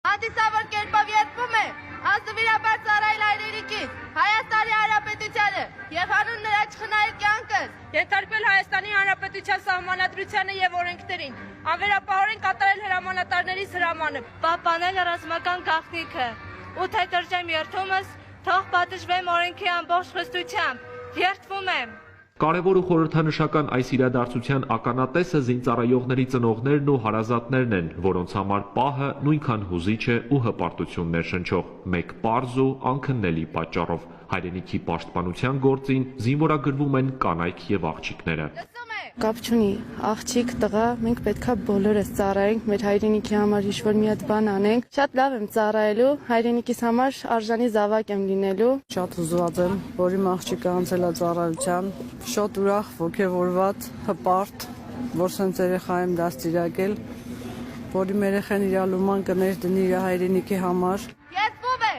Հանդիսավոր կերպով երդվում է ազնվիրաբար ծառայել հայրենիքին, Հայաստանի Հանրապետությանը և հանուն նրա չխնայել կյանքս, ենթարկվել Հայաստանի Հանրապետության սահմանադրությանը և օրենքներին, անվերապահորեն կատարել հրամանատարներիս հրամանը, պահպանել ռազմական գաղտնիքը ու թե կրճեմ երդումս, թող պատժվեմ օրենքի ամբողջ խստությամբ, երդվում եմ։ Կարևոր ու խորհրդանշական այս իրադարձության ականատեսը զինծառայողների ծնողներն ու հարազատներն են, որոնց համար պահը նույնքան հուզիչ է ու հպարտություն ներշնչող, մեկ պարզ ու անքննելի պատճառով։ Հայրենիքի պաշտպանության գործին զինվորագրվում են կանայք եւ աղջիկները։ Կապ չունի, աղջիկ, տղա, մենք պետքա բոլորս ծառայենք, մեր հայրենիքի համար ինչ-որ մի հատ բան անենք։ Շատ լավ եմ ծառայելու, հայրենիքիս համար արժանի զավակ եմ լինելու։ Շատ հուզված եմ, որ իմ աղջիկը անցել է ծառայության, շատ ուրախ, ոգևորված, հպարտ, որ սենց երեխա եմ դաստիարակել, որ իմ երեխան իր լուման կներդնի իր հայրենիքի համար։